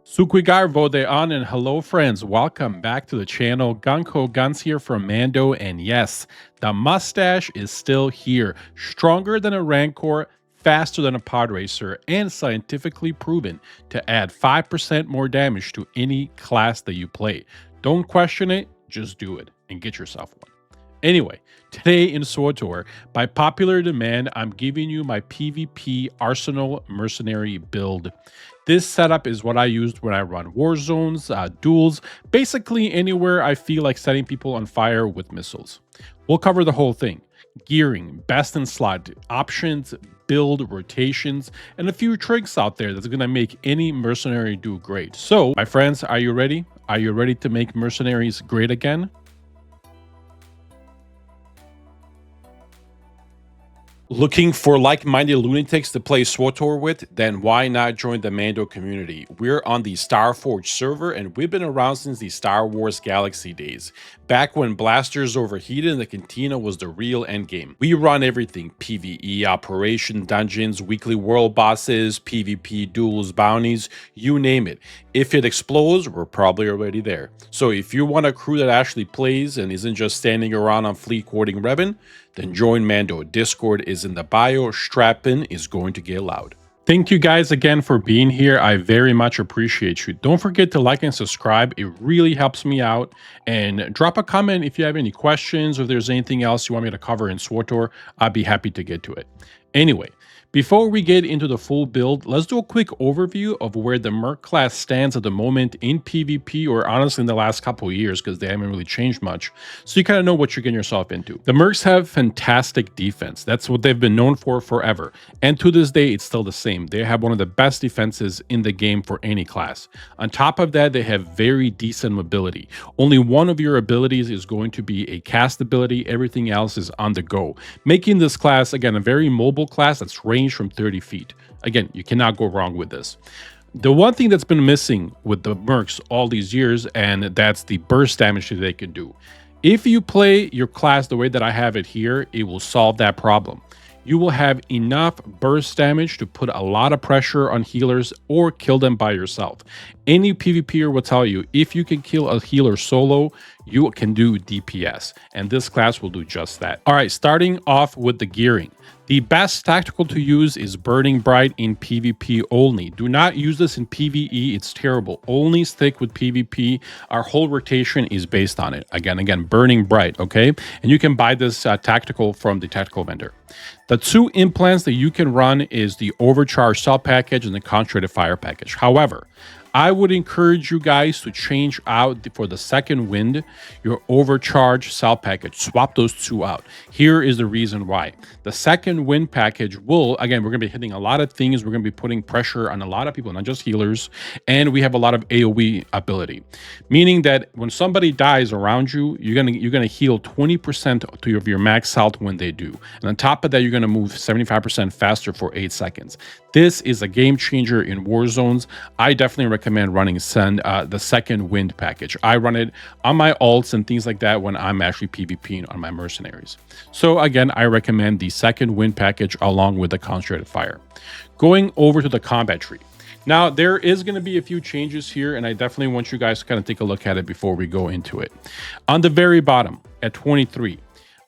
Suquigarvo de on and hello friends, welcome back to the channel. Gunko Guns here from Mando, and yes, the mustache is still here, stronger than a Rancor, faster than a pod racer, and scientifically proven to add 5% more damage to any class that you play. Don't question it, just do it and get yourself one. Anyway, today in SWTOR, by popular demand, I'm giving you my PvP Arsenal Mercenary build. This setup is what I used when I run Warzones, duels, basically anywhere I feel like setting people on fire with missiles. We'll cover the whole thing. Gearing, best in slot, options, build, rotations, and a few tricks out there that's going to make any mercenary do great. So, my friends, are you ready? Are you ready to make mercenaries great again? Looking for like-minded lunatics to play SWTOR with? Then why not join the Mando community? We're on the Starforge server, and we've been around since the Star Wars Galaxy days, back when blasters overheated and the cantina was the real endgame. We run everything: PvE, operation, dungeons, weekly world bosses, PvP, duels, bounties, you name it. If it explodes, we're probably already there. So if you want a crew that actually plays and isn't just standing around on fleet quoting Revan, then join Mando. Discord is in the bio. Strap in is going to get loud. Thank you guys again for being here. I very much appreciate you. Don't forget to like and subscribe. It really helps me out. And drop a comment if you have any questions or if there's anything else you want me to cover in SWTOR. I'd be happy to get to it. Anyway, before we get into the full build, let's do a quick overview of where the Merc class stands at the moment in PvP, or honestly in the last couple of years, because they haven't really changed much, so you kind of know what you're getting yourself into. The Mercs have fantastic defense. That's what they've been known for forever, and to this day it's still the same. They have one of the best defenses in the game for any class. On top of that, they have very decent mobility. Only one of your abilities is going to be a cast ability. Everything else is on the go, making this class, again, a very mobile class that's range from 30 feet. Again, you cannot go wrong with this. The one thing that's been missing with the Mercs all these years, and that's the burst damage that they can do. If you play your class the way that I have it here, it will solve that problem. You will have enough burst damage to put a lot of pressure on healers or kill them by yourself. Any PvPer will tell you, if you can kill a healer solo, you can do DPS, and this class will do just that. All right, starting off with the gearing. The best tactical to use is Burning Bright in PvP only. Do not use this in PvE, it's terrible. Only stick with PvP. Our whole rotation is based on it. Again, Burning Bright, okay? And you can buy this tactical from the tactical vendor. The two implants that you can run is the Overcharged Cell package and the Concentrated Fire package. However, I would encourage you guys to change out for the second wind your Overcharged Cell package. Swap those two out. Here is the reason why. The second wind package will, again, we're going to be hitting a lot of things. We're going to be putting pressure on a lot of people, not just healers. And we have a lot of AoE ability, meaning that when somebody dies around you, you're going to heal 20% of your max health when they do. And on top of that, you're going to move 75% faster for 8 seconds. This is a game changer in war zones. I definitely recommend running the second wind package. I run it on my alts and things like that when I'm actually PvPing on my mercenaries. So again, I recommend the second wind package along with the Concentrated Fire. Going over to the combat tree. Now, there is going to be a few changes here, and I definitely want you guys to kind of take a look at it before we go into it. On the very bottom, at 23,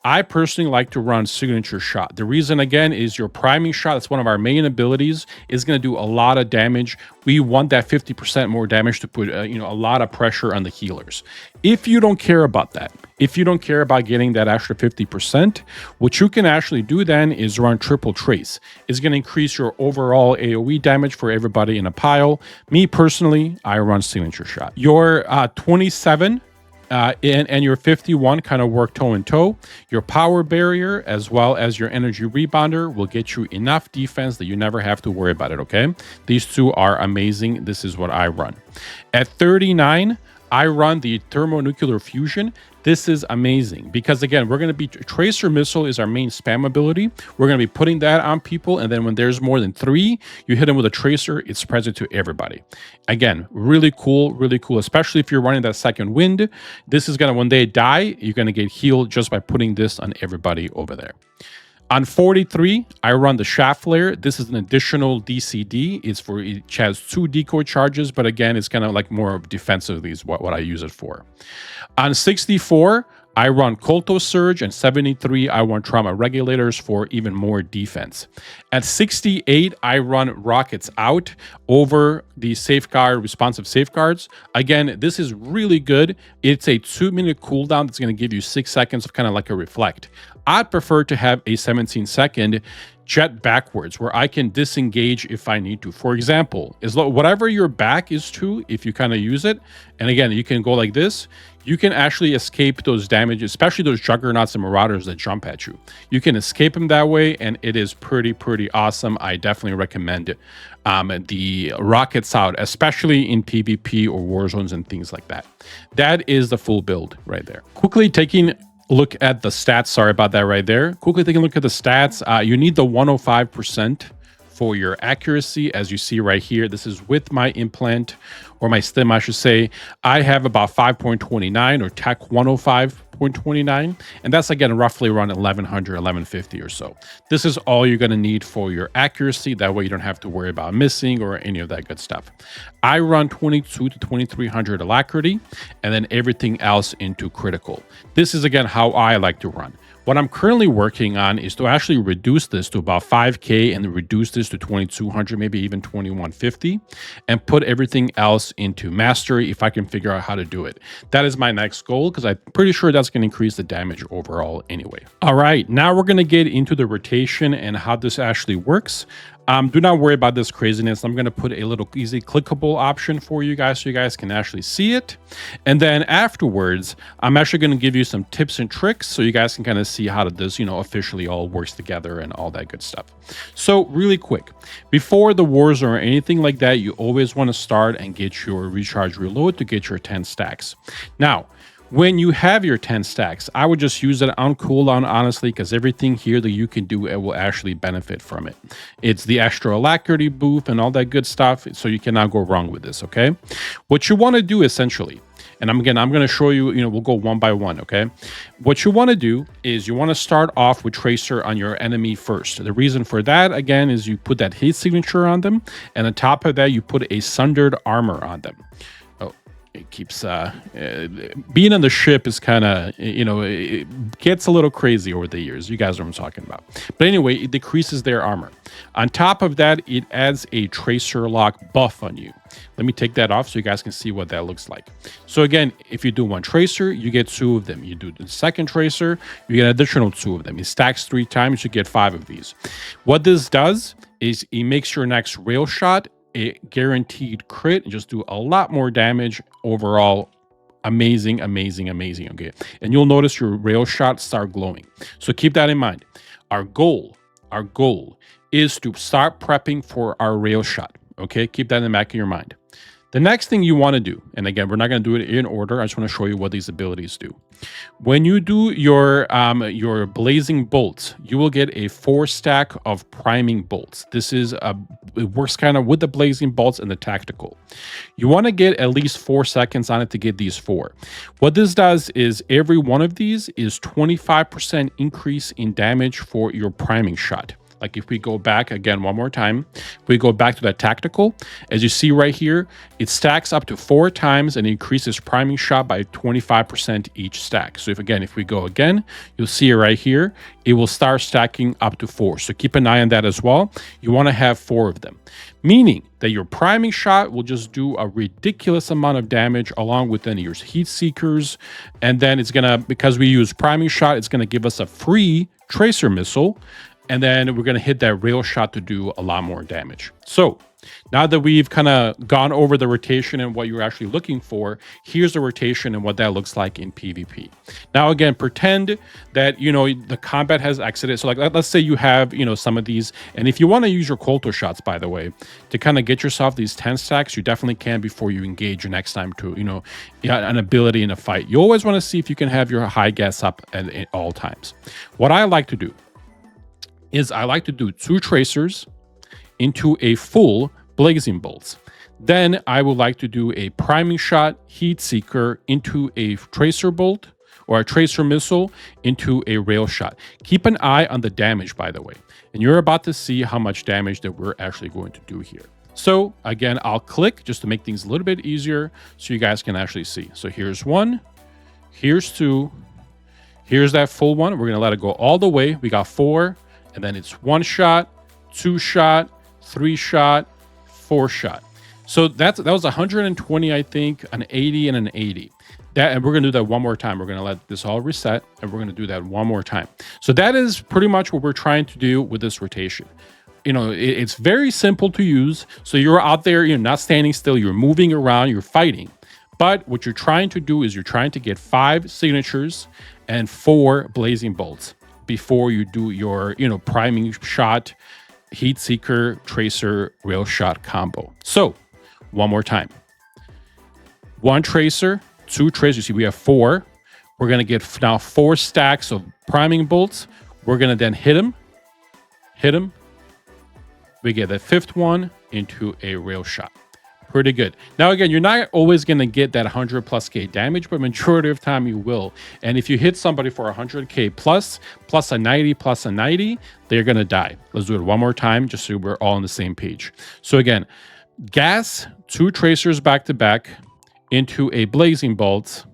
I personally like to run Signature Shot. The reason, again, is your priming shot, that's one of our main abilities, is going to do a lot of damage. We want that 50% more damage to put a lot of pressure on the healers. If you don't care about that, if you don't care about getting that extra 50%, what you can actually do then is run Triple Trace. It's going to increase your overall AoE damage for everybody in a pile. Me personally, I run Signature Shot. Your 27 and your 51 kind of work toe in toe. Your power barrier as well as your energy rebounder will get you enough defense that you never have to worry about it, okay? These two are amazing. This is what I run. At 39, I run the thermonuclear fusion. This is amazing because, again, we're going to be tracer missile is our main spam ability. We're going to be putting that on people, and then when there's more than 3, you hit them with a tracer, it spreads it to everybody. Again, really cool, especially if you're running that second wind. This is going to, when they die, you're going to get healed just by putting this on everybody over there. On 43, I run the shaft flare. This is an additional DCD. It has 2 decoy charges, but again, it's kind of like more of defensively is what I use it for. On 64, I run Kolto Surge, and 73, I run Trauma Regulators for even more defense. At 68, I run Rockets Out over the responsive safeguards. Again, this is really good. It's a 2-minute cooldown that's going to give you 6 seconds of kind of like a reflect. I'd prefer to have a 17-second jet backwards where I can disengage if I need to. For example, whatever your back is to, if you kind of use it, and again, you can go like this, you can actually escape those damages, especially those juggernauts and marauders that jump at you. You can escape them that way, and it is pretty awesome. I definitely recommend the Rockets Out, especially in PvP or Warzones and things like that. That is the full build right there. Quickly taking look at the stats. Sorry about that right there. Quickly taking a look at the stats. You need the 105% for your accuracy. As you see right here, this is with my implant, or my stim, I should say. I have about 5.29 or TAC 105.29, and that's again roughly around 1100, 1150 or so. This is all you're going to need for your accuracy. That way you don't have to worry about missing or any of that good stuff. I run 22 to 2300 alacrity, and then everything else into critical. This is again how I like to run. What I'm currently working on is to actually reduce this to about 5K and reduce this to 2200, maybe even 2150, and put everything else into mastery if I can figure out how to do it. That is my next goal, because I'm pretty sure that's going to increase the damage overall anyway. All right, now we're going to get into the rotation and how this actually works. Do not worry about this craziness. I'm going to put a little easy clickable option for you guys so you guys can actually see it. And then afterwards, I'm actually going to give you some tips and tricks so you guys can kind of see how this, officially all works together and all that good stuff. So really quick, before the wars or anything like that, you always want to start and get your recharge reload to get your 10 stacks. Now, when you have your 10 stacks, I would just use it on cooldown, honestly, because everything here that you can do, it will actually benefit from it. It's the extra alacrity boost and all that good stuff, so you cannot go wrong with this, okay? What you want to do essentially, and I'm going to show you, we'll go one by one, okay? What you want to do is you want to start off with Tracer on your enemy first. The reason for that, again, is you put that hit signature on them, and on top of that, you put a sundered armor on them. It keeps being on the ship is kind of, it gets a little crazy over the years. You guys know what I'm talking about. But anyway, it decreases their armor. On top of that, it adds a tracer lock buff on you. Let me take that off so you guys can see what that looks like. So again, if you do one tracer, you get 2 of them. You do the second tracer, you get an additional 2 of them. It stacks 3 times, you get 5 of these. What this does is it makes your next rail shot a guaranteed crit and just do a lot more damage overall. Amazing, okay? And you'll notice your rail shots start glowing. So keep that in mind. Our goal is to start prepping for our rail shot, okay? Keep that in the back of your mind. The next thing you want to do, and again, we're not going to do it in order. I just want to show you what these abilities do. When you do your blazing bolts, you will get a 4 stack of priming bolts. This is it works kind of with the blazing bolts and the tactical. You want to get at least 4 seconds on it to get these 4. What this does is every one of these is 25% increase in damage for your priming shot. Like if we go back again one more time, we go back to that tactical, as you see right here, it stacks up to 4 times and increases priming shot by 25% each stack. So if we go again, you'll see it right here, it will start stacking up to 4. So keep an eye on that as well. You want to have 4 of them, meaning that your priming shot will just do a ridiculous amount of damage along with any of your heat seekers. And then it's gonna, because we use priming shot, it's gonna give us a free tracer missile. And then we're going to hit that rail shot to do a lot more damage. So now that we've kind of gone over the rotation and what you're actually looking for, here's the rotation and what that looks like in PvP. Now, again, pretend that, the combat has exited. So like, let's say you have, some of these. And if you want to use your Kolto shots, by the way, to kind of get yourself these 10 stacks, you definitely can before you engage your next time to, an ability in a fight. You always want to see if you can have your high gas up at all times. What I like to do is I like to do 2 tracers into a full blazing bolts. Then I would like to do a priming shot heat seeker into a tracer bolt or a tracer missile into a rail shot. Keep an eye on the damage, by the way, and you're about to see how much damage that we're actually going to do here. So again, I'll click just to make things a little bit easier so you guys can actually see. So here's one, here's two, here's that full one. We're going to let it go all the way. We got 4, and then it's 1 shot, 2 shot, 3 shot, 4 shot. So that was 120, I think, an 80 and an 80. And we're going to do that one more time. We're going to let this all reset, and we're going to do that one more time. So that is pretty much what we're trying to do with this rotation. You know, it's very simple to use. So you're out there, you're not standing still, you're moving around, you're fighting. But what you're trying to do is you're trying to get 5 signatures and 4 blazing bolts before you do your, priming shot, heat seeker, tracer, rail shot combo. So one more time. 1 tracer, 2 tracers. See, we have 4. We're going to get now 4 stacks of priming bolts. We're going to then hit them. We get the 5th one into a rail shot. Pretty good. Now, again, you're not always going to get that 100+ K damage, but majority of time you will. And if you hit somebody for 100K plus a 90, they're going to die. Let's do it one more time just so we're all on the same page. So again, gas, 2 tracers back to back into a blazing bolt.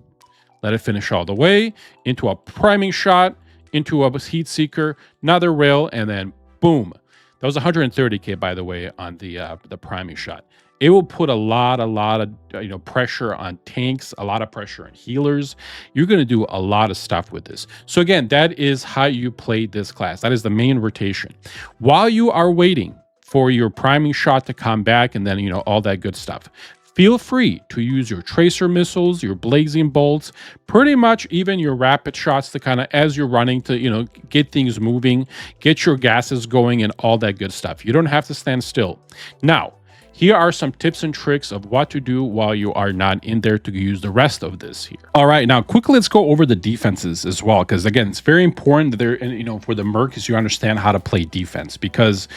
Let it finish all the way into a priming shot, into a heat seeker, another rail, and then boom. That was 130K, by the way, on the priming shot. It will put a lot of pressure on tanks, a lot of pressure on healers. You're going to do a lot of stuff with this. So again, that is how you play this class. That is the main rotation. While you are waiting for your priming shot to come back and then, all that good stuff, feel free to use your tracer missiles, your blazing bolts, pretty much even your rapid shots to kind of, as you're running to, get things moving, get your gases going and all that good stuff. You don't have to stand still. Now, here are some tips and tricks of what to do while you are not in there to use the rest of this here. All right, now quickly let's go over the defenses as well, because again, it's very important that there, for the Merc is you understand how to play defense, because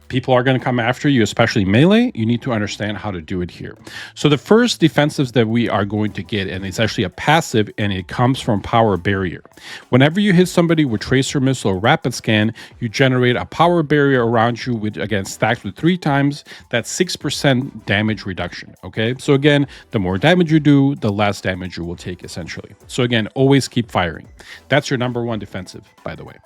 people are going to come after you, especially melee. You need to understand how to do it here. So the first defensives that we are going to get, and it's actually a passive, and it comes from power barrier. Whenever you hit somebody with tracer missile or rapid scan, you generate a power barrier around you, with again stacked with 3 times. That's 6% damage reduction. Okay, so again, the more damage you do, the less damage you will take essentially. So again, always keep firing. That's your #1 defensive, by the way.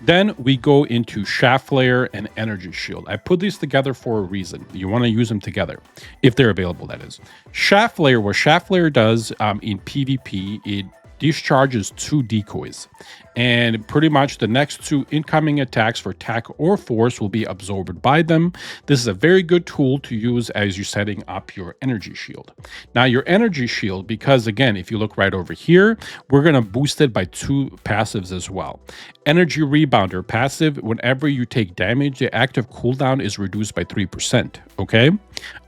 Then we go into Shaft Flare and Energy Shield. I put these together for a reason. You want to use them together, if they're available, that is. Shaft Flare, what Shaft Flare does in PvP, it discharges 2 decoys. And pretty much the next 2 incoming attacks for attack or force will be absorbed by them. This is a very good tool to use as you're setting up your energy shield. Now your energy shield, because again, if you look right over here, we're going to boost it by 2 passives as well. Energy Rebounder passive, whenever you take damage, the active cooldown is reduced by 3%. Okay.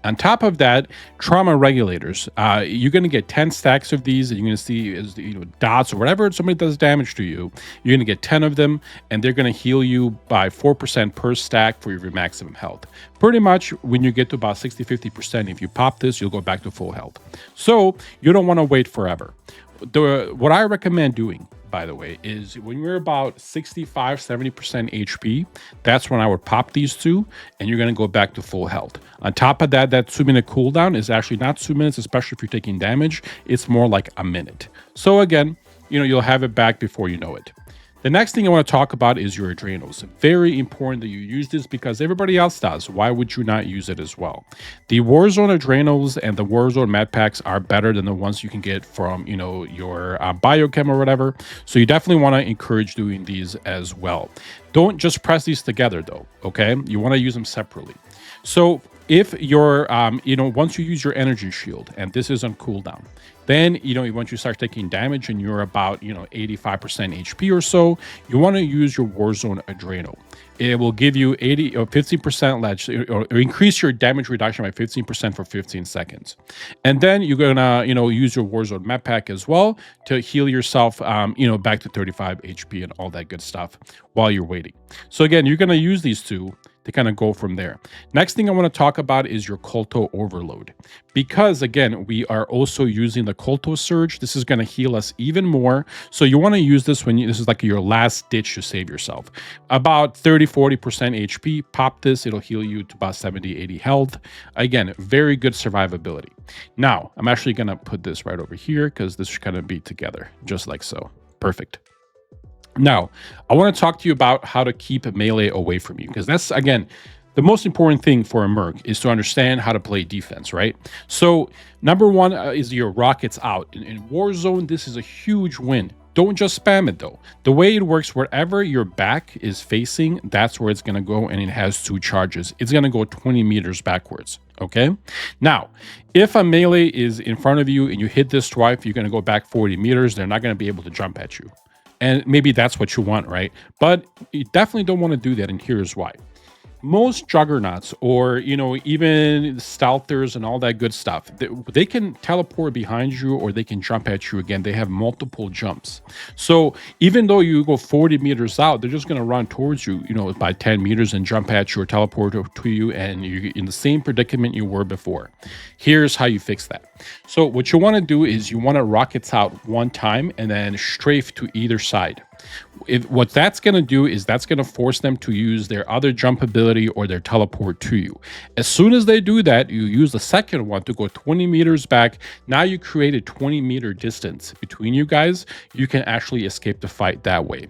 On top of that, trauma regulators. You're going to get 10 stacks of these, and you're going to see as dots or whatever somebody does damage to you. You're going to get 10 of them, and they're going to heal you by 4% per stack for your maximum health. Pretty much when you get to about 60-50%, if you pop this, you'll go back to full health. So you don't want to wait forever. What I recommend doing, by the way, is when you're about 65-70% HP, that's when I would pop these 2, and you're going to go back to full health. On top of that, that 2-minute cooldown is actually not 2 minutes, especially if you're taking damage. It's more like a minute. So again, you'll have it back before you know it. The next thing I want to talk about is your adrenals. Very important that you use this because everybody else does. Why would you not use it as well? The Warzone adrenals and the Warzone med packs are better than the ones you can get from, your biochem or whatever. So you definitely want to encourage doing these as well. Don't just press these together though, okay? You want to use them separately. So if you're, once you use your energy shield, and this is on cooldown, then, once you start taking damage and you're about, 85% HP or so, you want to use your Warzone Adrenal. It will give you 80 or 15% less, or increase your damage reduction by 15% for 15 seconds. And then you're gonna, use your Warzone med pack as well to heal yourself, back to 35 HP and all that good stuff while you're waiting. So again, you're gonna use these 2. to kind of go from there. Next thing I want to talk about is your Kolto overload. Because again, we are also using the Kolto surge. This is going to heal us even more. So you want to use this when this is like your last ditch to save yourself. About 30-40% HP, pop this, it'll heal you to about 70-80 health. Again, very good survivability. Now, I'm actually going to put this right over here because this should kind of be together, just like so. Perfect. Now, I want to talk to you about how to keep melee away from you, because that's, again, the most important thing for a Merc is to understand how to play defense, right? So, number one is your rockets out. In Warzone, this is a huge win. Don't just spam it, though. The way it works, wherever your back is facing, that's where it's going to go, and it has 2 charges. It's going to go 20 meters backwards, okay? Now, if a melee is in front of you and you hit this twice, you're going to go back 40 meters. They're not going to be able to jump at you. And maybe that's what you want, right? But you definitely don't want to do that, and here's why. Most juggernauts, or even stealthers and all that good stuff, they can teleport behind you, or they can jump at you again. They have multiple jumps. So even though you go 40 meters out, they're just going to run towards you, by 10 meters and jump at you or teleport to you, and you're in the same predicament you were before. Here's how you fix that. So what you want to do is you want to rockets out one time and then strafe to either side. What that's going to do is that's going to force them to use their other jump ability or their teleport to you. As soon as they do that, you use the second one to go 20 meters back. Now you create a 20-meter distance between you guys. You can actually escape the fight that way.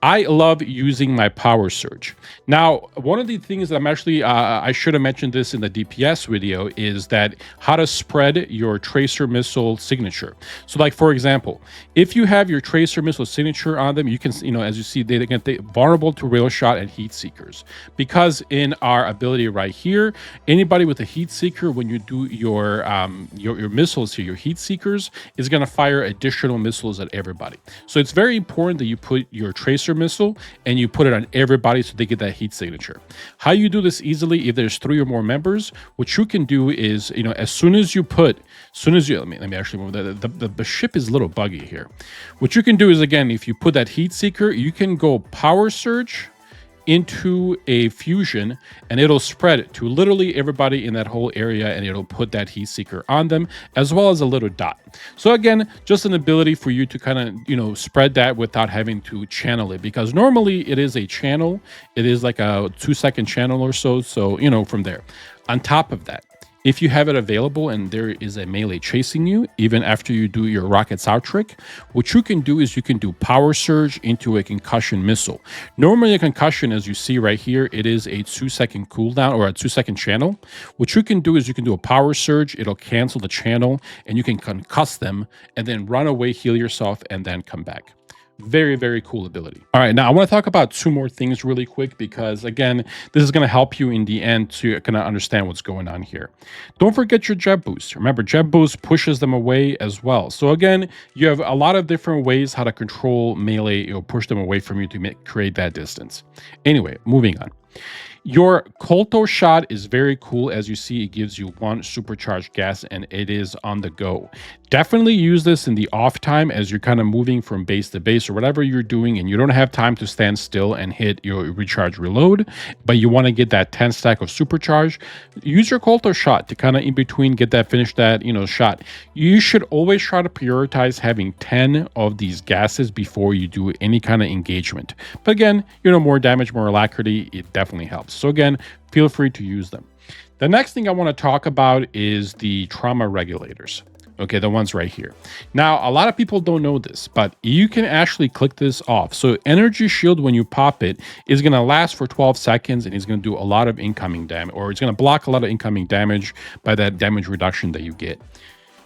I love using my power surge. Now, one of the things that I'm actually, I should have mentioned this in the DPS video, is that how to spread your tracer missile signature. So like, for example, if you have your tracer missile signature on them, you can, as you see, they get vulnerable to rail shot and heat seekers. Because in our ability right here, anybody with a heat seeker, when you do your missiles here, your heat seekers is going to fire additional missiles at everybody. So it's very important that you put your tracer missile and you put it on everybody so they get that heat signature. How you do this easily, if there's 3 or more members, what you can do is, as soon as you let me actually move the ship is a little buggy here. What you can do is, again, if you put that heat seeker, you can go power surge into a fusion, and it'll spread it to literally everybody in that whole area, and it'll put that heat seeker on them, as well as a little dot. So again, just an ability for you to kind of spread that without having to channel it, because normally it is a channel. It is like a 2-second channel or so. So from there, on top of that, if you have it available and there is a melee chasing you, even after you do your rockets out trick, what you can do is you can do power surge into a concussion missile. Normally a concussion, as you see right here, it is a 2-second cooldown or a 2-second channel. What you can do is you can do a power surge, it'll cancel the channel, and you can concuss them and then run away, heal yourself, and then come back. Very, very cool ability. All right, now I want to talk about 2 more things really quick, because again, this is going to help you in the end to kind of understand what's going on here. Don't forget your jet boost. Remember, jet boost pushes them away as well. So again, you have a lot of different ways how to control melee, push them away from you to create that distance. Anyway, moving on. Your Kolto shot is very cool. As you see, it gives you 1 supercharged gas, and it is on the go. Definitely use this in the off time as you're kind of moving from base to base or whatever you're doing, and you don't have time to stand still and hit your recharge reload, but you want to get that 10 stack of supercharge. Use your Kolto shot to kind of in between get that, finish that, shot. You should always try to prioritize having 10 of these gases before you do any kind of engagement. But again, more damage, more alacrity, it definitely helps. So again, feel free to use them. The next thing I want to talk about is the trauma regulators. Okay, the ones right here. Now, a lot of people don't know this, but you can actually click this off. So energy shield, when you pop it, is going to last for 12 seconds, and it's going to do a lot of incoming damage, or it's going to block a lot of incoming damage by that damage reduction that you get.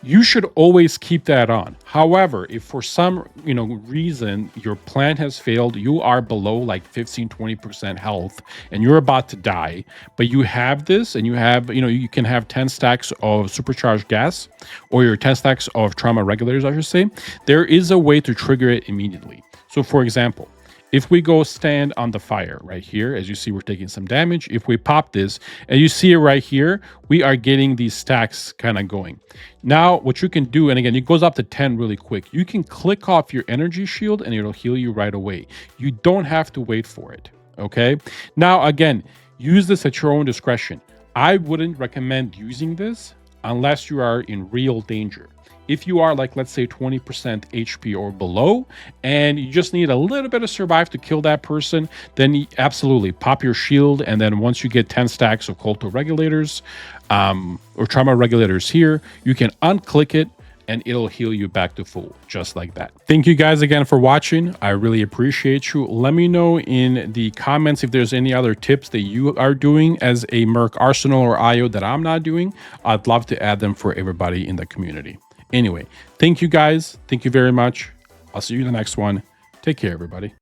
You should always keep that on. However, if for some reason your plan has failed, you are below like 15-20% health and you're about to die, but you have this, and you have you can have 10 stacks of supercharged gas, or your 10 stacks of trauma regulators, I should say. There is a way to trigger it immediately. So for example, if we go stand on the fire right here, as you see, we're taking some damage. If we pop this, and you see it right here, we are getting these stacks kind of going. Now, what you can do, and again, it goes up to 10 really quick. You can click off your energy shield, and it'll heal you right away. You don't have to wait for it, okay? Now, again, Use this at your own discretion. I wouldn't recommend using this unless you are in real danger. If you are like, let's say 20% HP or below, and you just need a little bit of survive to kill that person, then absolutely pop your shield. And then once you get 10 stacks of Colto regulators or trauma regulators here, you can unclick it and it'll heal you back to full, just like that. Thank you guys again for watching. I really appreciate you. Let me know in the comments if there's any other tips that you are doing as a Merc Arsenal or IO that I'm not doing. I'd love to add them for everybody in the community. Anyway, thank you guys. Thank you very much. I'll see you in the next one. Take care, everybody.